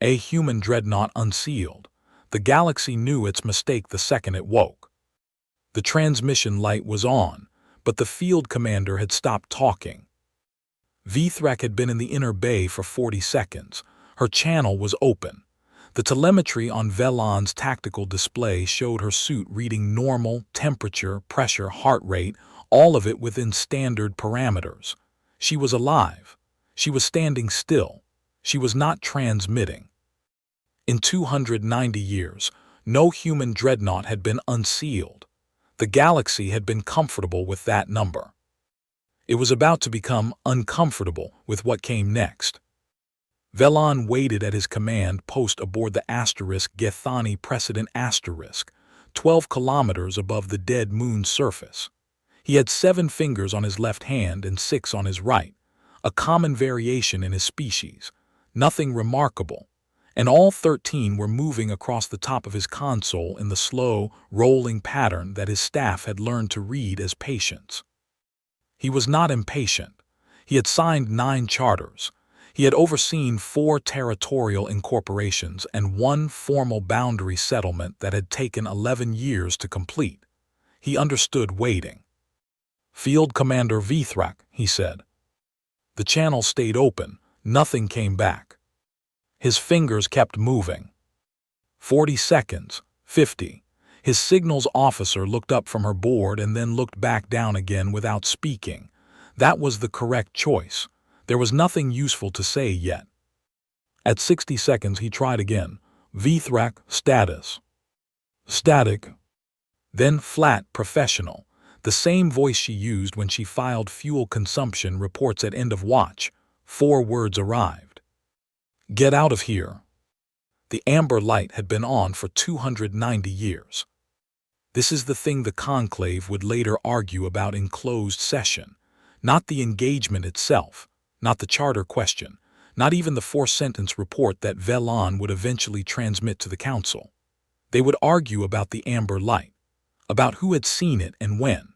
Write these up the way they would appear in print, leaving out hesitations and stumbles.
A human dreadnought unsealed. The galaxy knew its mistake the second it woke. The transmission light was on, but the field commander had stopped talking. Vithrak had been in the inner bay for 40 seconds. Her channel was open. The telemetry on Velan's tactical display showed her suit reading normal, temperature, pressure, heart rate, all of it within standard parameters. She was alive. She was standing still. She was not transmitting. In 290 years, no human dreadnought had been unsealed. The galaxy had been comfortable with that number. It was about to become uncomfortable with what came next. Velan waited at his command post aboard the *Gethani Precedent *, 12 kilometers above the dead moon's surface. He had 7 fingers on his left hand and 6 on his right, a common variation in his species, nothing remarkable, and all 13 were moving across the top of his console in the slow, rolling pattern that his staff had learned to read as patience. He was not impatient. He had signed 9 charters. He had overseen 4 territorial incorporations and 1 formal boundary settlement that had taken 11 years to complete. He understood waiting. "Field Commander Vithrak," he said. The channel stayed open. Nothing came back. His fingers kept moving. 40 seconds, 50. His signals officer looked up from her board and then looked back down again without speaking. That was the correct choice. There was nothing useful to say yet. At 60 seconds he tried again. "Vithrak, status." "Static." Then flat, professional. The same voice she used when she filed fuel consumption reports at end of watch. 4 words arrived. "Get out of here." The amber light had been on for 290 years. This is the thing the conclave would later argue about in closed session. Not the engagement itself, not the charter question, not even the 4-sentence report that Velan would eventually transmit to the council. They would argue about the amber light, about who had seen it and when,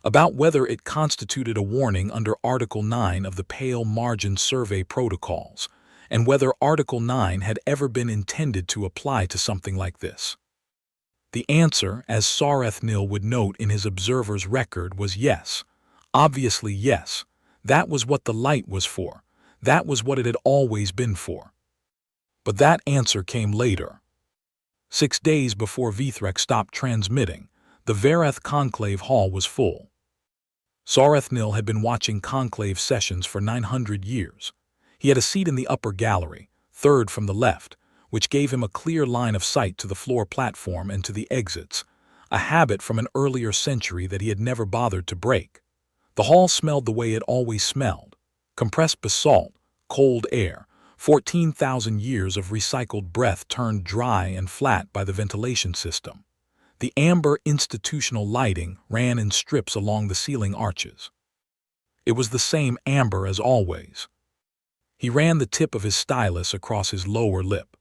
about whether it constituted a warning under Article 9 of the Pale Margin Survey Protocols, and whether Article 9 had ever been intended to apply to something like this. The answer, as Sarathnil would note in his observer's record, was yes. Obviously yes. That was what the light was for. That was what it had always been for. But that answer came later. 6 days before Vithrak stopped transmitting, the Vareth Conclave Hall was full. Sarathnil had been watching conclave sessions for 900 years. He had a seat in the upper gallery, 3rd from the left, which gave him a clear line of sight to the floor platform and to the exits, a habit from an earlier century that he had never bothered to break. The hall smelled the way it always smelled: compressed basalt, cold air, 14,000 years of recycled breath turned dry and flat by the ventilation system. The amber institutional lighting ran in strips along the ceiling arches. It was the same amber as always. He ran the tip of his stylus across his lower lip.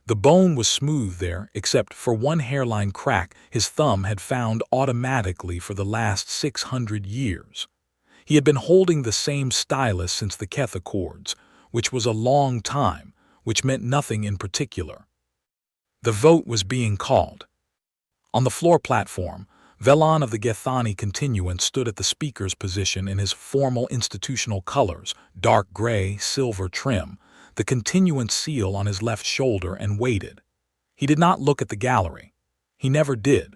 The bone was smooth there, except for one hairline crack his thumb had found automatically for the last 600 years. He had been holding the same stylus since the Keth Accords, which was a long time, which meant nothing in particular. The vote was being called. On the floor platform, Velan of the Gethani Continuance stood at the speaker's position in his formal institutional colors, dark gray, silver trim, the continuance seal on his left shoulder, and waited. He did not look at the gallery. He never did.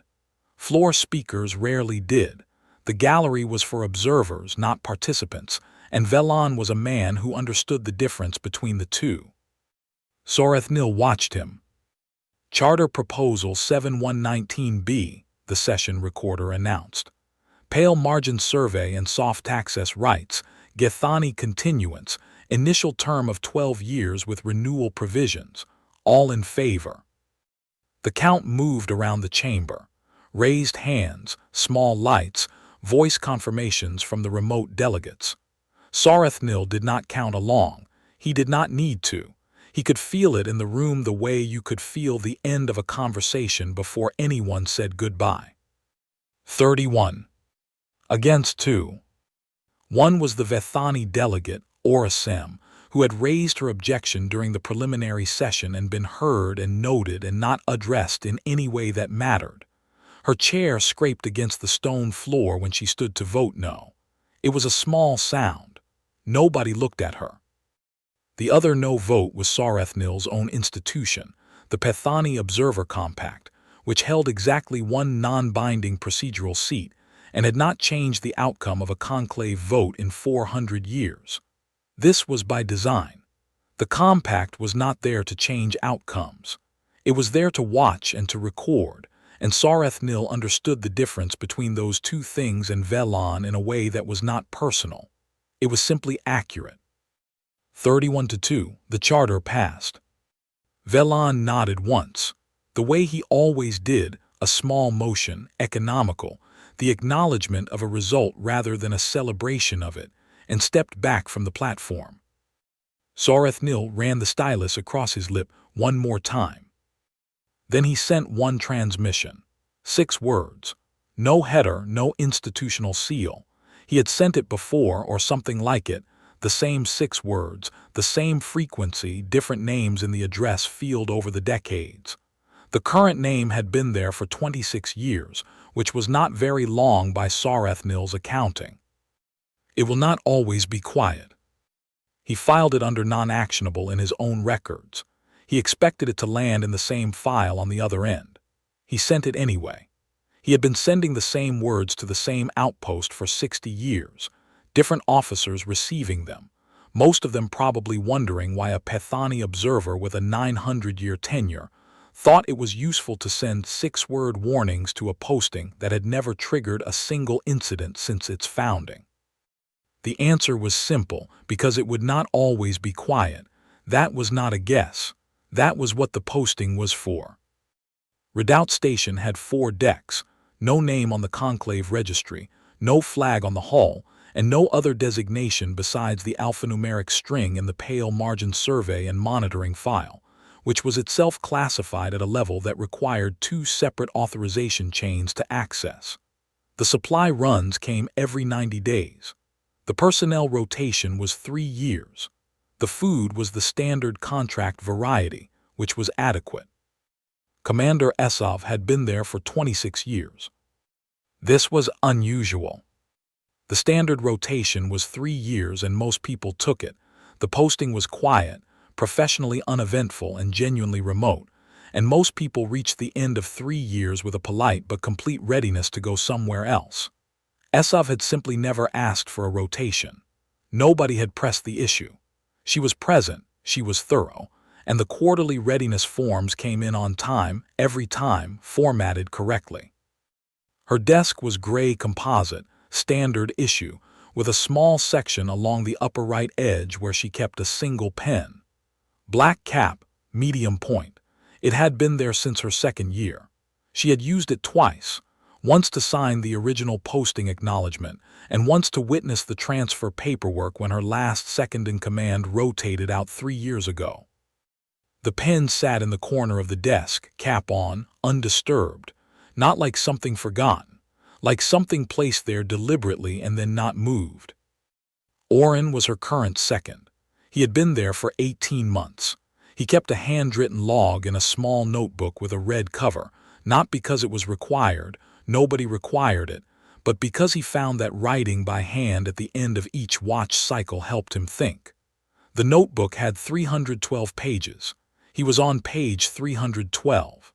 Floor speakers rarely did. The gallery was for observers, not participants, and Velan was a man who understood the difference between the two. Sarathnil watched him. Charter Proposal 7119B, the session recorder announced. Pale Margin Survey and Soft Access Rights, Gethani Continuance, initial term of 12 years with renewal provisions, all in favor. The count moved around the chamber. Raised hands, small lights, voice confirmations from the remote delegates. Sarathnil did not count along. He did not need to. He could feel it in the room the way you could feel the end of a conversation before anyone said goodbye. 31. Against 2. One was the Vethani delegate, Orasem, who had raised her objection during the preliminary session and been heard and noted and not addressed in any way that mattered. Her chair scraped against the stone floor when she stood to vote no. It was a small sound. Nobody looked at her. The other no vote was Sarathnil's own institution, the Pethani Observer Compact, which held exactly one non-binding procedural seat and had not changed the outcome of a conclave vote in 400 years. This was by design. The compact was not there to change outcomes. It was there to watch and to record, and Sarathnil understood the difference between those two things and Velan in a way that was not personal. It was simply accurate. 31-2, the charter passed. Velan nodded once, the way he always did, a small motion, economical, the acknowledgement of a result rather than a celebration of it, and stepped back from the platform. Sarathnil ran the stylus across his lip one more time. Then he sent one transmission. 6 words. No header, no institutional seal. He had sent it before or something like it, the same 6 words, the same frequency, different names in the address field over the decades. The current name had been there for 26 years, which was not very long by Sarathnil's accounting. It will not always be quiet. He filed it under non-actionable in his own records. He expected it to land in the same file on the other end. He sent it anyway. He had been sending the same words to the same outpost for 60 years, different officers receiving them, most of them probably wondering why a Pethani observer with a 900-year tenure thought it was useful to send 6-word warnings to a posting that had never triggered a single incident since its founding. The answer was simple, because it would not always be quiet. That was not a guess. That was what the posting was for. Redoubt Station had 4 decks, no name on the conclave registry, no flag on the hull, and no other designation besides the alphanumeric string in the pale margin survey and monitoring file, which was itself classified at a level that required 2 separate authorization chains to access. The supply runs came every 90 days. The personnel rotation was 3 years. The food was the standard contract variety, which was adequate. Commander Esov had been there for 26 years. This was unusual. The standard rotation was 3 years and most people took it. The posting was quiet, professionally uneventful and genuinely remote, and most people reached the end of 3 years with a polite but complete readiness to go somewhere else. Esov had simply never asked for a rotation. Nobody had pressed the issue. She was present, she was thorough, and the quarterly readiness forms came in on time, every time, formatted correctly. Her desk was gray composite, standard issue, with a small section along the upper right edge where she kept a single pen. Black cap, medium point. It had been there since her 2nd year. She had used it twice, once to sign the original posting acknowledgement, and once to witness the transfer paperwork when her last second-in-command rotated out 3 years ago. The pen sat in the corner of the desk, cap on, undisturbed, not like something forgotten, like something placed there deliberately and then not moved. Oren was her current second. He had been there for 18 months. He kept a handwritten log in a small notebook with a red cover, not because it was required, nobody required it, but because he found that writing by hand at the end of each watch cycle helped him think. The notebook had 312 pages. He was on page 312.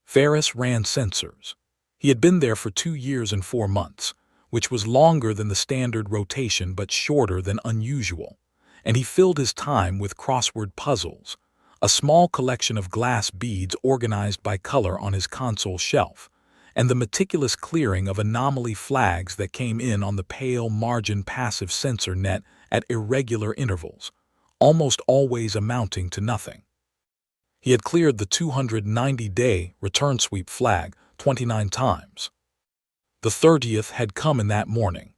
Ferris ran sensors. He had been there for 2 years and 4 months, which was longer than the standard rotation but shorter than unusual, and he filled his time with crossword puzzles, a small collection of glass beads organized by color on his console shelf, and the meticulous clearing of anomaly flags that came in on the pale margin passive sensor net at irregular intervals, almost always amounting to nothing. He had cleared the 290-day return sweep flag 29 times. The 30th had come in that morning.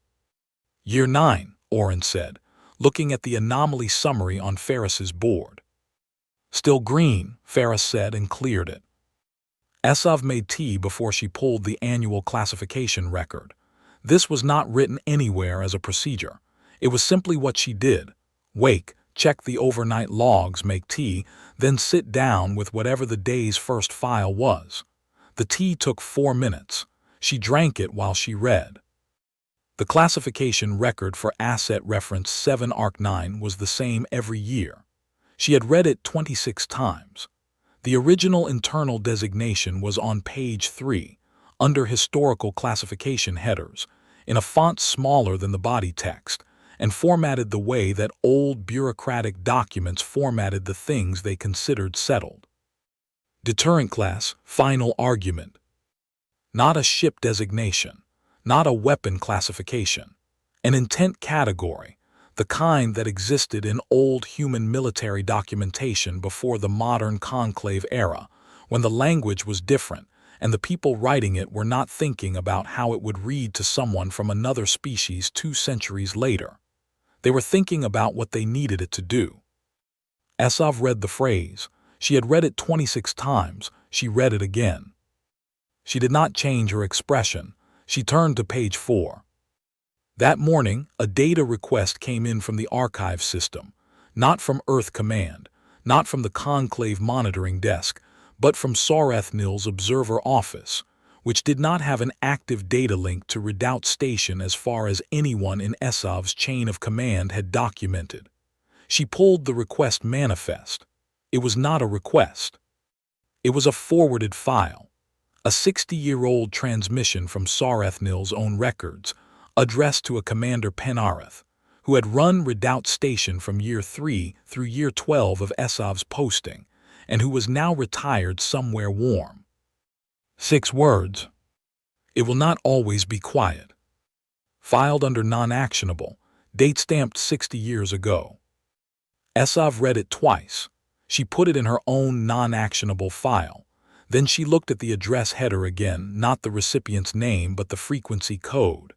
Year 9, Oren said, looking at the anomaly summary on Ferris's board. Still green, Ferris said and cleared it. Esov made tea before she pulled the annual classification record. This was not written anywhere as a procedure. It was simply what she did. Wake, check the overnight logs, make tea, then sit down with whatever the day's first file was. The tea took 4 minutes. She drank it while she read. The classification record for Asset Reference 7 Arc 9 was the same every year. She had read it 26 times. The original internal designation was on page 3, under historical classification headers, in a font smaller than the body text, and formatted the way that old bureaucratic documents formatted the things they considered settled. Deterrent class, final argument. Not a ship designation, not a weapon classification. An intent category, the kind that existed in old human military documentation before the modern conclave era, when the language was different and the people writing it were not thinking about how it would read to someone from another species 2 centuries later. They were thinking about what they needed it to do. Esav read the phrase. She had read it 26 times. She read it again. She did not change her expression. She turned to page 4. That morning, a data request came in from the archive system, not from Earth Command, not from the Conclave monitoring desk, but from Sarethnil's observer office, which did not have an active data link to Redoubt Station as far as anyone in Esav's chain of command had documented. She pulled the request manifest. It was not a request. It was a forwarded file, a 60-year-old transmission from Sarethnil's own records, addressed to a Commander Penareth, who had run Redoubt Station from year 3 through year 12 of Esav's posting, and who was now retired somewhere warm. 6 words. It will not always be quiet. Filed under non-actionable, date stamped 60 years ago. Esav read it twice. She put it in her own non-actionable file. Then she looked at the address header again, not the recipient's name but the frequency code.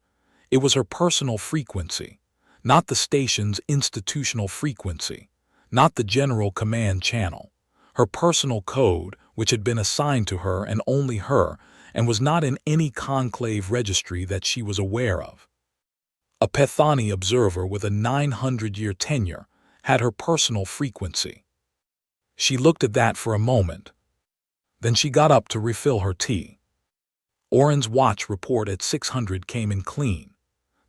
It was her personal frequency, not the station's institutional frequency, not the general command channel. Her personal code, which had been assigned to her and only her, and was not in any conclave registry that she was aware of. A Pethani observer with a 900-year tenure had her personal frequency. She looked at that for a moment. Then she got up to refill her tea. Oren's watch report at 600 came in clean.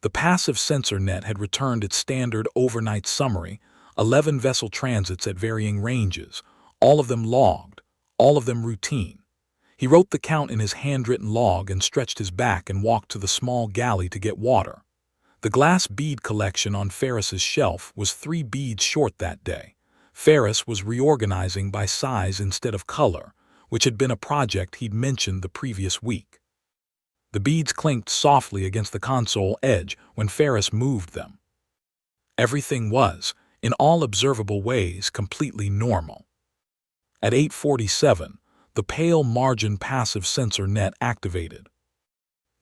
The passive sensor net had returned its standard overnight summary, 11 vessel transits at varying ranges, all of them logged, all of them routine. He wrote the count in his handwritten log and stretched his back and walked to the small galley to get water. The glass bead collection on Ferris's shelf was 3 beads short that day. Ferris was reorganizing by size instead of color, which had been a project he'd mentioned the previous week. The beads clinked softly against the console edge when Ferris moved them. Everything was, in all observable ways, completely normal. At 8:47, the pale margin passive sensor net activated.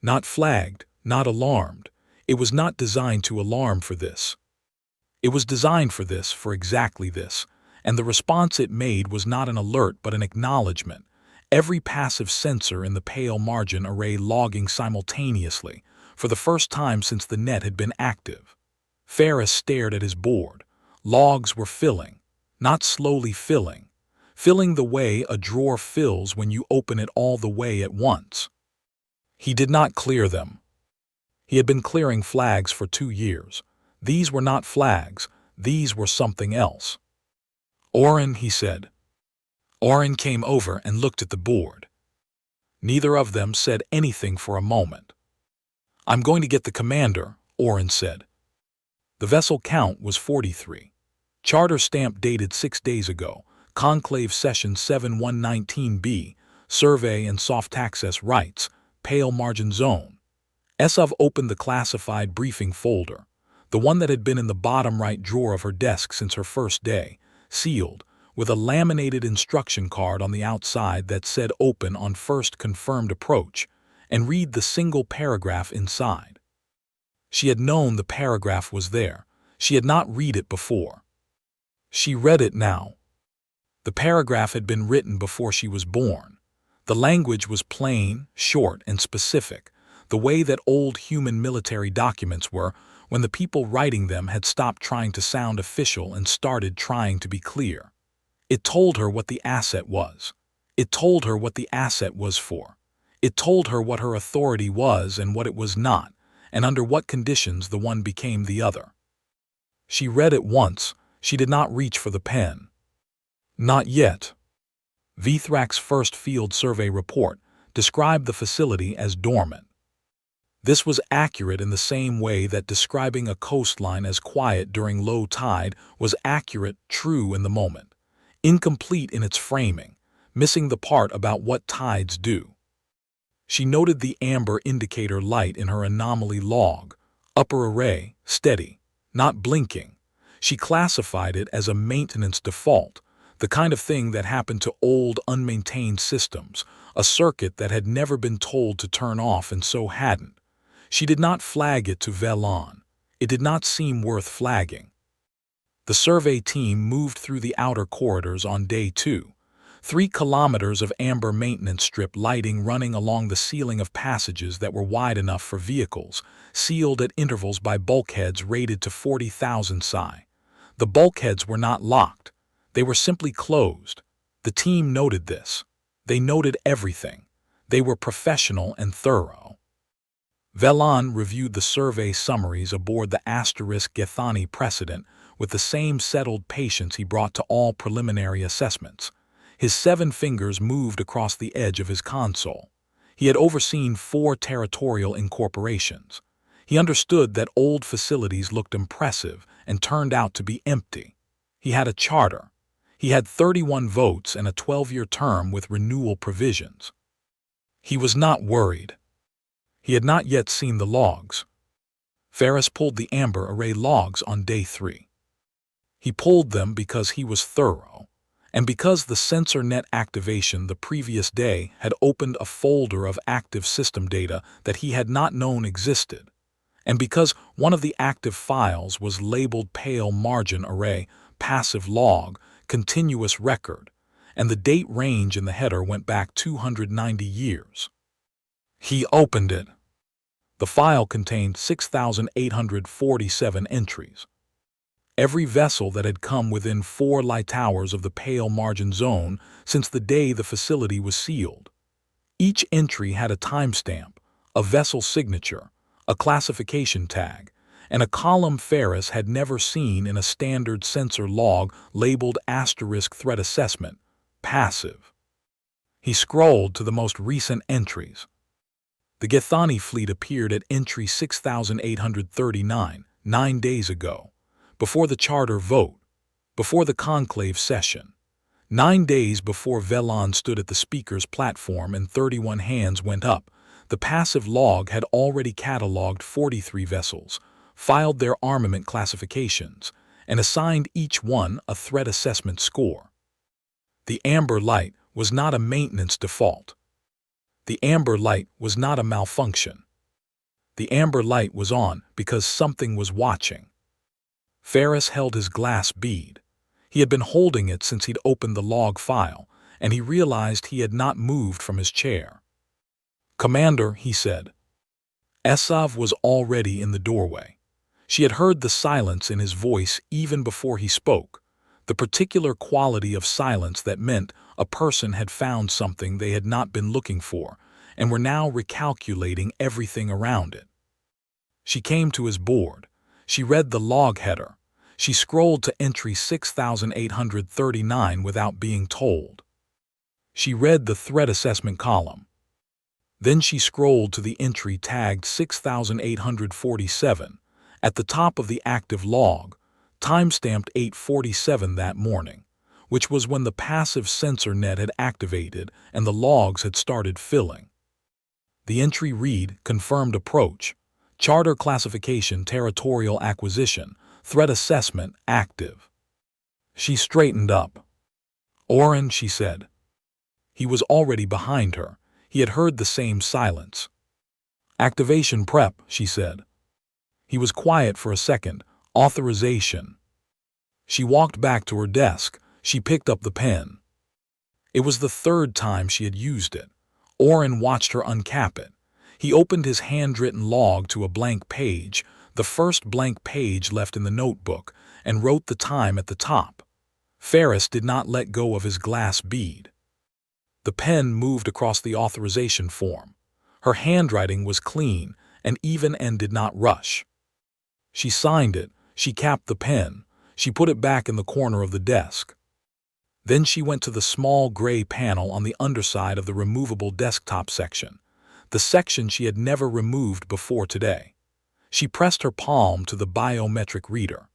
Not flagged, not alarmed. It was not designed to alarm for this. It was designed for this, for exactly this, and the response it made was not an alert but an acknowledgement. Every passive sensor in the pale margin array logging simultaneously, for the first time since the net had been active. Ferris stared at his board. Logs were filling, not slowly filling the way a drawer fills when you open it all the way at once. He did not clear them. He had been clearing flags for 2 years. These were not flags, these were something else. Oren, he said. Oren came over and looked at the board. Neither of them said anything for a moment. I'm going to get the commander, Oren said. The vessel count was 43. Charter stamp dated 6 days ago. Conclave Session 7119B, Survey and Soft Access Rights, Pale Margin Zone. Esav opened the classified briefing folder, the one that had been in the bottom right drawer of her desk since her first day, sealed, with a laminated instruction card on the outside that said open on first confirmed approach, and read the single paragraph inside. She had known the paragraph was there. She had not read it before. She read it now. The paragraph had been written before she was born. The language was plain, short, and specific, the way that old human military documents were, when the people writing them had stopped trying to sound official and started trying to be clear. It told her what the asset was. It told her what the asset was for. It told her what her authority was and what it was not, and under what conditions the one became the other. She read it once. She did not reach for the pen. Not yet. Vithrak's first field survey report described the facility as dormant. This was accurate in the same way that describing a coastline as quiet during low tide was accurate, true in the moment, incomplete in its framing, missing the part about what tides do. She noted the amber indicator light in her anomaly log, upper array, steady, not blinking. She classified it as a maintenance default, the kind of thing that happened to old, unmaintained systems, a circuit that had never been told to turn off and so hadn't. She did not flag it to Velon. It did not seem worth flagging. The survey team moved through the outer corridors on day 2. 3 kilometers of amber maintenance strip lighting running along the ceiling of passages that were wide enough for vehicles, sealed at intervals by bulkheads rated to 40,000 psi. The bulkheads were not locked. They were simply closed. The team noted this. They noted everything. They were professional and thorough. Velon reviewed the survey summaries aboard the *Gethani precedent with the same settled patience he brought to all preliminary assessments. His 7 fingers moved across the edge of his console. He had overseen 4 territorial incorporations. He understood that old facilities looked impressive and turned out to be empty. He had a charter. He had 31 votes and a 12-year term with renewal provisions. He was not worried. He had not yet seen the logs. Ferris pulled the amber array logs on day 3. He pulled them because he was thorough, and because the sensor net activation the previous day had opened a folder of active system data that he had not known existed, and because one of the active files was labeled pale margin array, passive log, continuous record, and the date range in the header went back 290 years. He opened it. The file contained 6,847 entries. Every vessel that had come within 4 light hours of the pale margin zone since the day the facility was sealed. Each entry had a timestamp, a vessel signature, a classification tag, and a column Ferris had never seen in a standard sensor log labeled *threat assessment, passive. He scrolled to the most recent entries. The Gethani fleet appeared at entry 6,839, 9 days ago, before the charter vote, before the conclave session, 9 days before Velon stood at the speaker's platform and 31 hands went up. The passive log had already catalogued 43 vessels, filed their armament classifications, and assigned each one a threat assessment score. The amber light was not a maintenance default. The amber light was not a malfunction. The amber light was on because something was watching. Ferris held his glass bead. He had been holding it since he'd opened the log file, and he realized he had not moved from his chair. "Commander," he said. Esav was already in the doorway. She had heard the silence in his voice even before he spoke, the particular quality of silence that meant a person had found something they had not been looking for and were now recalculating everything around it. She came to his board. She read the log header. She scrolled to entry 6,839 without being told. She read the threat assessment column. Then she scrolled to the entry tagged 6,847 at the top of the active log, timestamped 8:47 that morning, which was when the passive sensor net had activated and the logs had started filling. The entry read, confirmed approach, charter classification, territorial acquisition, threat assessment, active. She straightened up. "Oren," she said. He was already behind her. He had heard the same silence. "Activation prep," she said. He was quiet for a second. "Authorization." She walked back to her desk. She picked up the pen. It was the 3rd time she had used it. Oren watched her uncap it. He opened his handwritten log to a blank page, the first blank page left in the notebook, and wrote the time at the top. Ferris did not let go of his glass bead. The pen moved across the authorization form. Her handwriting was clean and even and did not rush. She signed it, she capped the pen, she put it back in the corner of the desk. Then she went to the small gray panel on the underside of the removable desktop section, the section she had never removed before today. She pressed her palm to the biometric reader.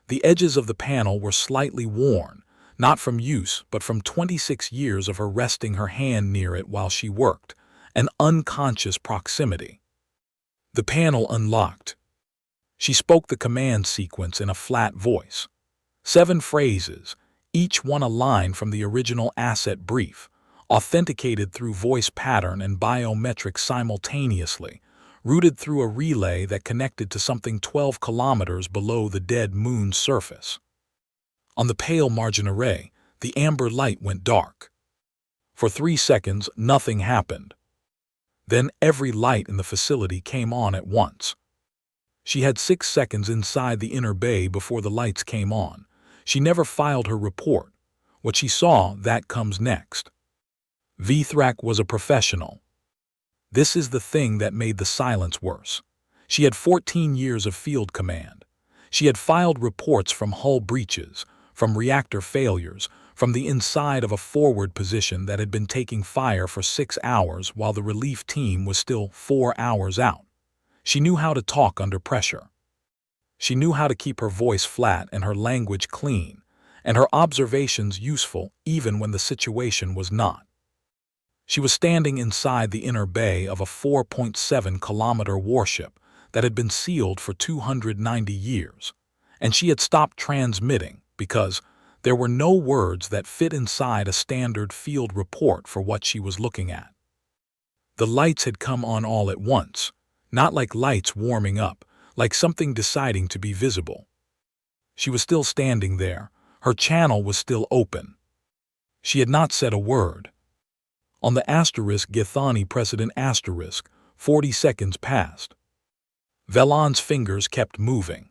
The edges of the panel were slightly worn, not from use but from 26 years of her resting her hand near it while she worked, an unconscious proximity. The panel unlocked. She spoke the command sequence in a flat voice. 7 phrases, each one a line from the original asset brief, authenticated through voice pattern and biometrics simultaneously, routed through a relay that connected to something 12 kilometers below the dead moon's surface. On the pale margin array, the amber light went dark. For 3 seconds, nothing happened. Then every light in the facility came on at once. She had 6 seconds inside the inner bay before the lights came on. She never filed her report. What she saw, that comes next. Vithrak was a professional. This is the thing that made the silence worse. She had 14 years of field command. She had filed reports from hull breaches, from reactor failures, from the inside of a forward position that had been taking fire for 6 hours while the relief team was still 4 hours out. She knew how to talk under pressure. She knew how to keep her voice flat and her language clean, and her observations useful even when the situation was not. She was standing inside the inner bay of a 4.7-kilometer warship that had been sealed for 290 years, and she had stopped transmitting because there were no words that fit inside a standard field report for what she was looking at. The lights had come on all at once, not like lights warming up, like something deciding to be visible. She was still standing there. Her channel was still open. She had not said a word. On the asterisk Githani precedent asterisk, 40 seconds passed. Velan's fingers kept moving.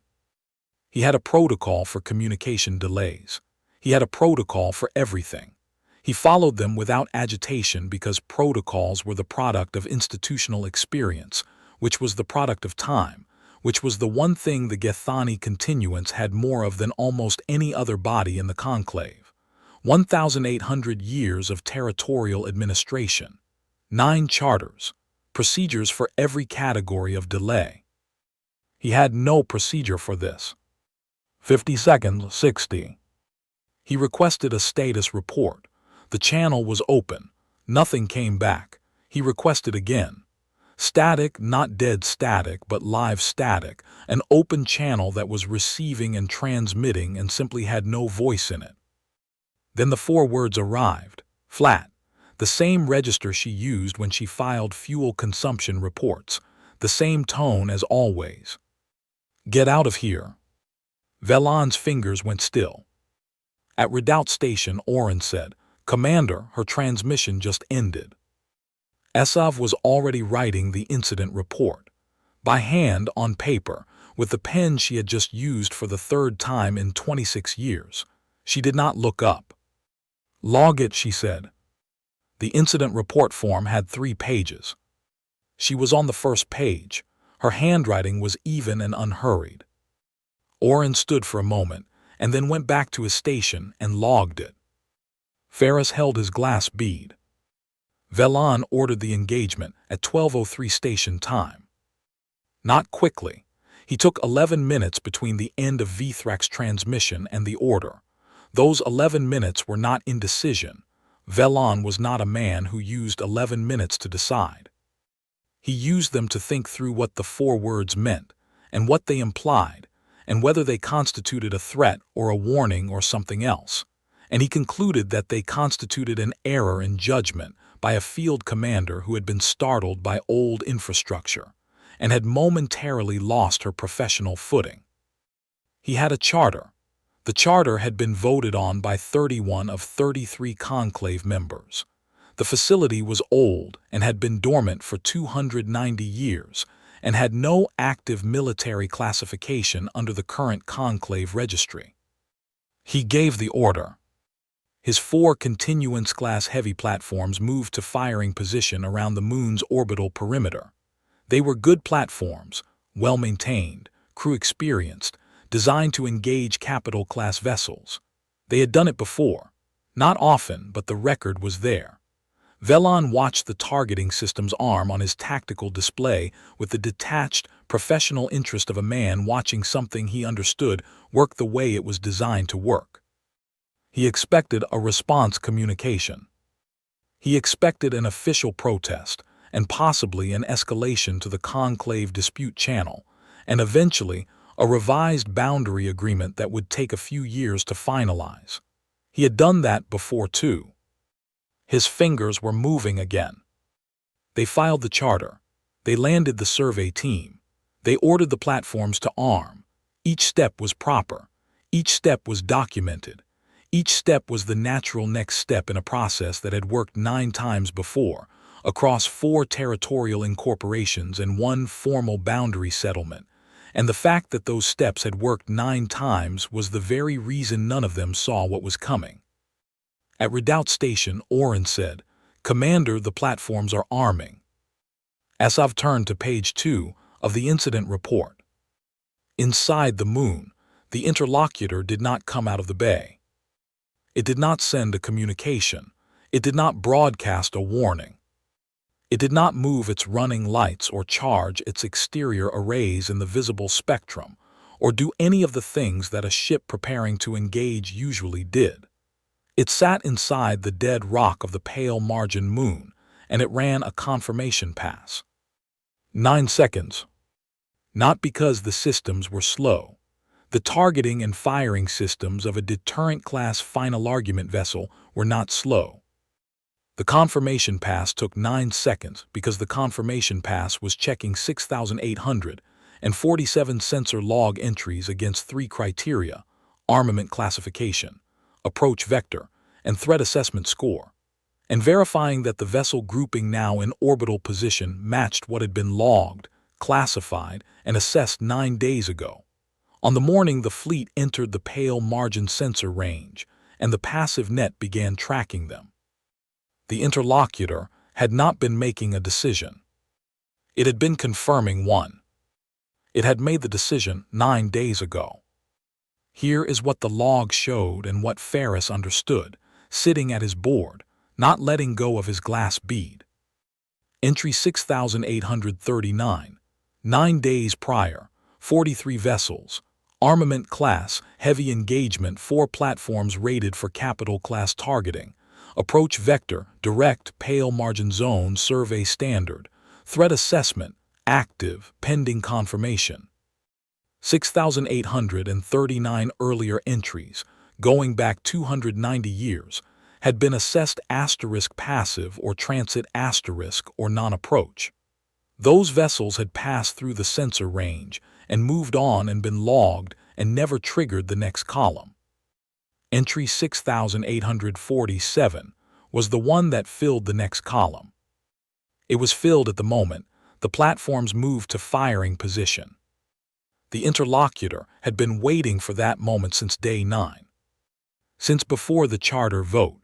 He had a protocol for communication delays. He had a protocol for everything. He followed them without agitation because protocols were the product of institutional experience, which was the product of time, which was the one thing the Githani continuance had more of than almost any other body in the conclave. 1,800 years of territorial administration, 9 charters, procedures for every category of delay. He had no procedure for this. 50 seconds, 60. He requested a status report. The channel was open. Nothing came back. He requested again. Static, not dead static, but live static, an open channel that was receiving and transmitting and simply had no voice in it. Then the 4 words arrived, flat, the same register she used when she filed fuel consumption reports, the same tone as always. Get out of here. Velan's fingers went still. At Redoubt Station, Oren said, Commander, her transmission just ended. Esav was already writing the incident report, by hand on paper, with the pen she had just used for the 3rd time in 26 years. She did not look up. Log it, she said. The incident report form had 3 pages. She was on the first page. Her handwriting was even and unhurried. Oren stood for a moment and then went back to his station and logged it. Ferris held his glass bead. Velan ordered the engagement at 12:03 station time. Not quickly. He took 11 minutes between the end of Vithrak's transmission and the order. Those 11 minutes were not indecision. Velan was not a man who used 11 minutes to decide. He used them to think through what the 4 words meant, and what they implied, and whether they constituted a threat or a warning or something else. And he concluded that they constituted an error in judgment by a field commander who had been startled by old infrastructure, and had momentarily lost her professional footing. He had a charter. The charter had been voted on by 31 of 33 conclave members. The facility was old and had been dormant for 290 years, and had no active military classification under the current Conclave registry. He gave the order. His 4 continuance-class heavy platforms moved to firing position around the Moon's orbital perimeter. They were good platforms, well-maintained, crew-experienced, designed to engage capital-class vessels. They had done it before. Not often, but the record was there. Velon watched the targeting system's arm on his tactical display with the detached, professional interest of a man watching something he understood work the way it was designed to work. He expected a response communication. He expected an official protest, and possibly an escalation to the Conclave dispute channel, and eventually a revised boundary agreement that would take a few years to finalize. He had done that before too. His fingers were moving again. They filed the charter. They landed the survey team. They ordered the platforms to arm. Each step was proper. Each step was documented. Each step was the natural next step in a process that had worked 9 times before, across 4 territorial incorporations and 1 formal boundary settlement. And the fact that those steps had worked 9 times was the very reason none of them saw what was coming. At Redoubt Station, Oren said, "Commander, the platforms are arming." Asav turned to page 2 of the incident report. Inside the Moon, the interlocutor did not come out of the bay. It did not send a communication. It did not broadcast a warning. It did not move its running lights or charge its exterior arrays in the visible spectrum, or do any of the things that a ship preparing to engage usually did. It sat inside the dead rock of the pale margin Moon, and it ran a confirmation pass. 9 seconds. Not because the systems were slow. The targeting and firing systems of a deterrent-class final argument vessel were not slow. The confirmation pass took 9 seconds because the confirmation pass was checking 6,847 sensor log entries against 3 criteria: armament classification, approach vector, and threat assessment score, and verifying that the vessel grouping now in orbital position matched what had been logged, classified, and assessed 9 days ago. On the morning the fleet entered the pale margin sensor range, and the passive net began tracking them. The interlocutor had not been making a decision. It had been confirming one. It had made the decision 9 days ago. Here is what the log showed and what Ferris understood, sitting at his board, not letting go of his glass bead. Entry 6,839. 9 days prior, 43 vessels. Armament class, heavy engagement, 4 platforms rated for capital class targeting. Approach vector, direct, pale margin zone, survey standard. Threat assessment, active, pending confirmation. 6,839 earlier entries, going back 290 years, had been assessed passive or transit or non-approach. Those vessels had passed through the sensor range and moved on and been logged and never triggered the next column. Entry 6,847 was the one that filled the next column. It was filled at the moment the platforms moved to firing position. The interlocutor had been waiting for that moment since day 9. Since before the charter vote.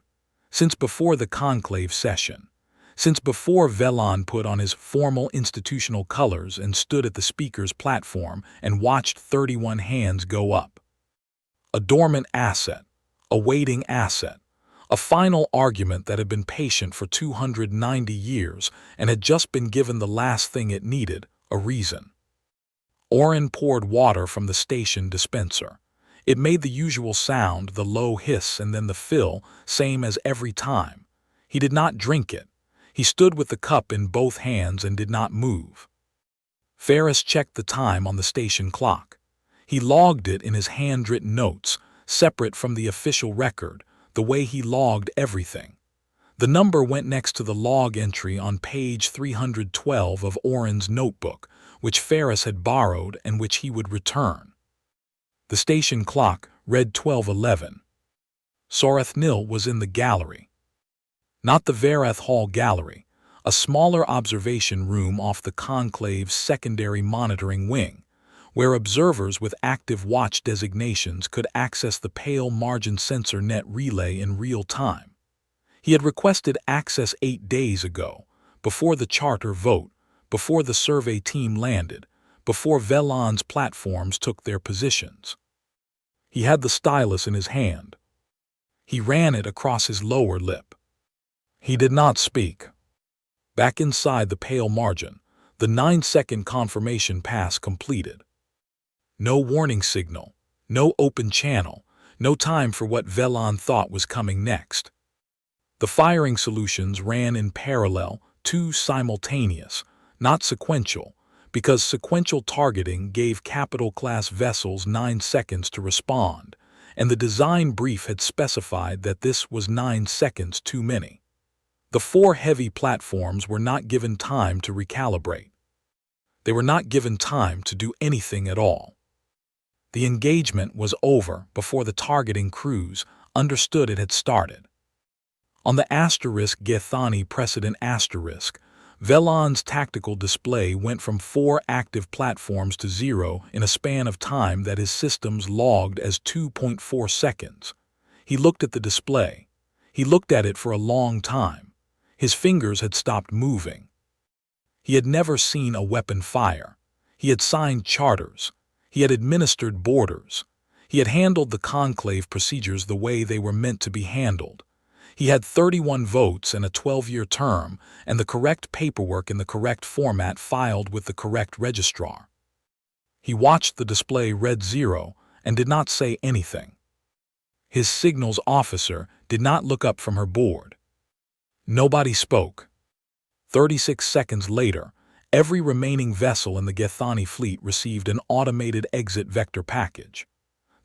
Since before the conclave session. Since before Velon put on his formal institutional colors and stood at the speaker's platform and watched 31 hands go up. A dormant asset. A waiting asset. A final argument that had been patient for 290 years and had just been given the last thing it needed, a reason. Oren poured water from the station dispenser. It made the usual sound, the low hiss and then the fill, same as every time. He did not drink it. He stood with the cup in both hands and did not move. Ferris checked the time on the station clock. He logged it in his handwritten notes, separate from the official record, the way he logged everything. The number went next to the log entry on page 312 of Oren's notebook, which Ferris had borrowed and which he would return. The station clock read 12:11. Sorath Nil was in the gallery. Not the Verath Hall gallery, a smaller observation room off the conclave's secondary monitoring wing, where observers with active watch designations could access the pale margin sensor net relay in real time. He had requested access 8 days ago, before the charter vote, before the survey team landed, before Velan's platforms took their positions. He had the stylus in his hand. He ran it across his lower lip. He did not speak. Back inside the pale margin, the 9-second confirmation pass completed. No warning signal, no open channel, no time for what Velan thought was coming next. The firing solutions ran in parallel, two simultaneous, not sequential, because sequential targeting gave capital-class vessels 9 seconds to respond, and the design brief had specified that this was 9 seconds too many. The 4 heavy platforms were not given time to recalibrate. They were not given time to do anything at all. The engagement was over before the targeting crews understood it had started. On the *Gethani precedent *, Velan's tactical display went from 4 active platforms to 0 in a span of time that his systems logged as 2.4 seconds. He looked at the display. He looked at it for a long time. His fingers had stopped moving. He had never seen a weapon fire. He had signed charters. He had administered borders. He had handled the conclave procedures the way they were meant to be handled. He had 31 votes and a 12-year term, and the correct paperwork in the correct format filed with the correct registrar. He watched the display read 0 and did not say anything. His signals officer did not look up from her board. Nobody spoke. 36 seconds later, every remaining vessel in the Gethani fleet received an automated exit vector package.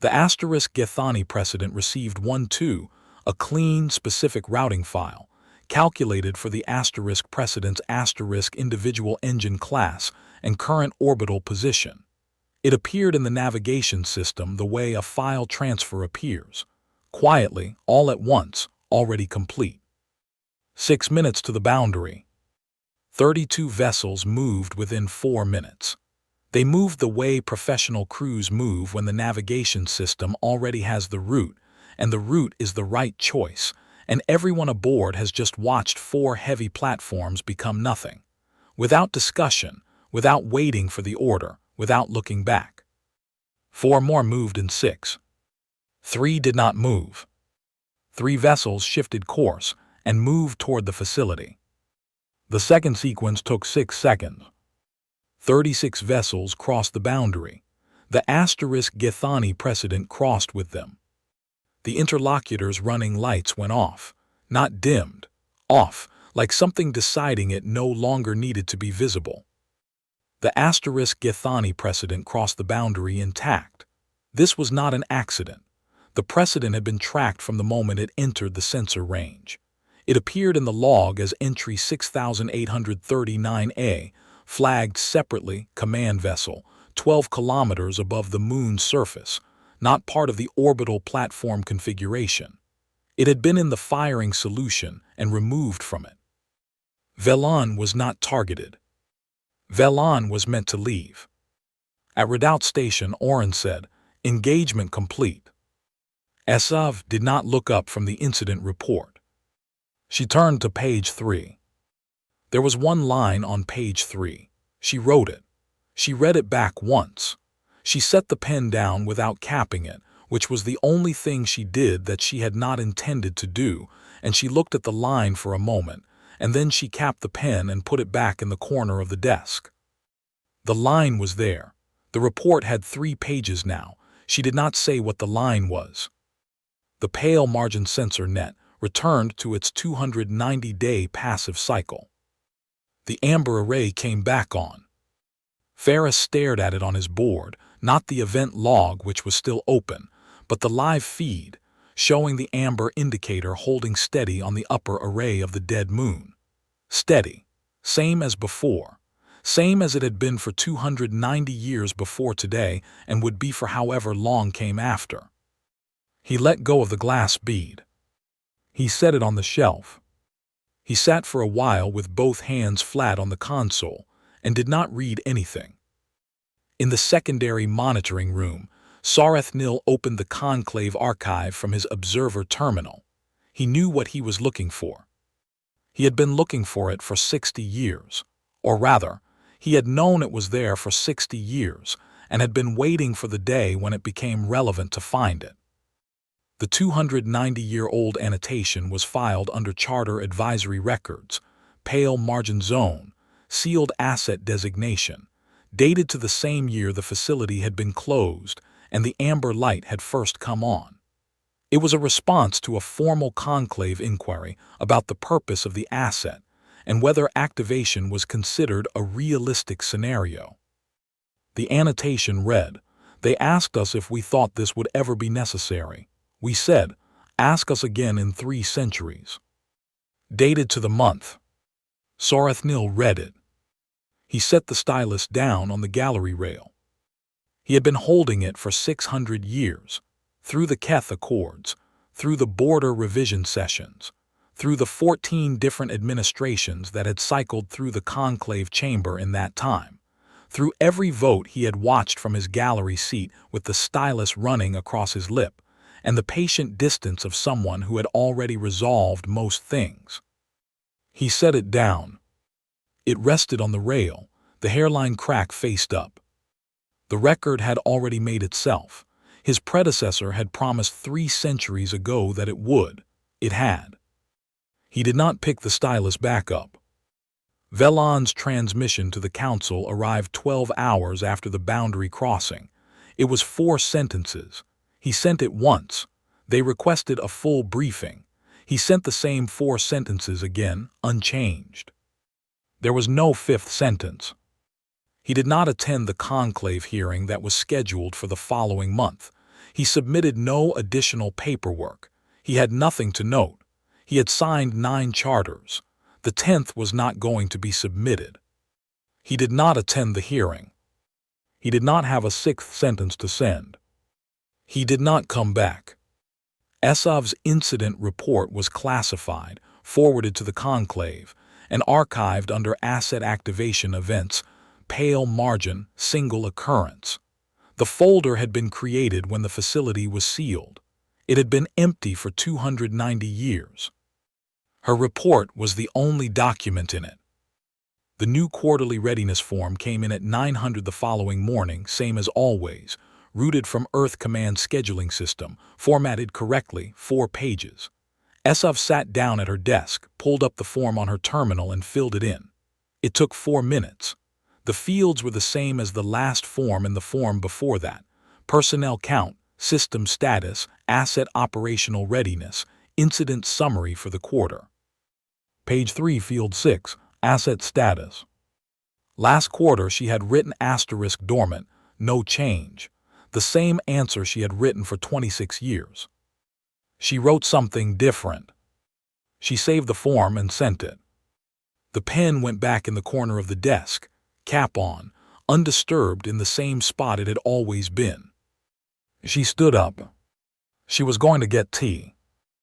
The *Gethani precedent received 1-2, a clean, specific routing file, calculated for the *precedent's individual engine class and current orbital position. It appeared in the navigation system the way a file transfer appears, quietly, all at once, already complete. 6 minutes to the boundary. 32 vessels moved within 4 minutes. They moved the way professional crews move when the navigation system already has the route, and the route is the right choice, and everyone aboard has just watched 4 heavy platforms become nothing. Without discussion, without waiting for the order, without looking back. 4 more moved in 6. 3 did not move. 3 vessels shifted course and moved toward the facility. The second sequence took 6 seconds. 36 vessels crossed the boundary. The *Gethani precedent crossed with them. The interlocutor's running lights went off, not dimmed, off, like something deciding it no longer needed to be visible. The *Gethani precedent crossed the boundary intact. This was not an accident. The precedent had been tracked from the moment it entered the sensor range. It appeared in the log as entry 6839A, flagged separately, command vessel, 12 kilometers above the moon's surface, not part of the orbital platform configuration. It had been in the firing solution and removed from it. Velan was not targeted. Velan was meant to leave. At Redoubt Station, Oren said, "Engagement complete." Esav did not look up from the incident report. She turned to page 3. There was one line on page 3. She wrote it. She read it back once. She set the pen down without capping it, which was the only thing she did that she had not intended to do, and she looked at the line for a moment, and then she capped the pen and put it back in the corner of the desk. The line was there. The report had 3 pages now. She did not say what the line was. The pale margin sensor net returned to its 290-day passive cycle. The amber array came back on. Ferris stared at it on his board, not the event log which was still open, but the live feed, showing the amber indicator holding steady on the upper array of the dead moon. Steady, same as before, same as it had been for 290 years before today and would be for however long came after. He let go of the glass bead. He set it on the shelf. He sat for a while with both hands flat on the console and did not read anything. In the secondary monitoring room, Sarathnil opened the Conclave archive from his observer terminal. He knew what he was looking for. He had been looking for it for 60 years. Or rather, he had known it was there for 60 years and had been waiting for the day when it became relevant to find it. The 290-year-old annotation was filed under Charter Advisory Records, Pale Margin Zone, Sealed Asset Designation, dated to the same year the facility had been closed and the amber light had first come on. It was a response to a formal conclave inquiry about the purpose of the asset and whether activation was considered a realistic scenario. The annotation read, "They asked us if we thought this would ever be necessary. We said, ask us again in 3 centuries. Dated to the month." Sarathnil read it. He set the stylus down on the gallery rail. He had been holding it for 600 years, through the Keth Accords, through the border revision sessions, through the 14 different administrations that had cycled through the conclave chamber in that time, through every vote he had watched from his gallery seat with the stylus running across his lip, and the patient distance of someone who had already resolved most things. He set it down. It rested on the rail, the hairline crack faced up. The record had already made itself. His predecessor had promised 3 centuries ago that it would. It had. He did not pick the stylus back up. Velon's transmission to the council arrived 12 hours after the boundary crossing. It was 4 sentences. He sent it once. They requested a full briefing. He sent the same 4 sentences again, unchanged. There was no 5th sentence. He did not attend the conclave hearing that was scheduled for the following month. He submitted no additional paperwork. He had nothing to note. He had signed 9 charters. The 10th was not going to be submitted. He did not attend the hearing. He did not have a 6th sentence to send. He did not come back. Esav's incident report was classified, forwarded to the conclave, and archived under Asset Activation Events, Pale Margin, Single Occurrence. The folder had been created when the facility was sealed. It had been empty for 290 years. Her report was the only document in it. The new quarterly readiness form came in at 900 the following morning, same as always, routed from Earth Command scheduling system, formatted correctly, 4 pages. Esav sat down at her desk, pulled up the form on her terminal and filled it in. It took 4 minutes. The fields were the same as the last form and the form before that. Personnel count, system status, asset operational readiness, incident summary for the quarter. Page 3, field 6, asset status. Last quarter she had written asterisk dormant, no change. The same answer she had written for 26 years. She wrote something different. She saved the form and sent it. The pen went back in the corner of the desk, cap on, undisturbed in the same spot it had always been. She stood up. She was going to get tea.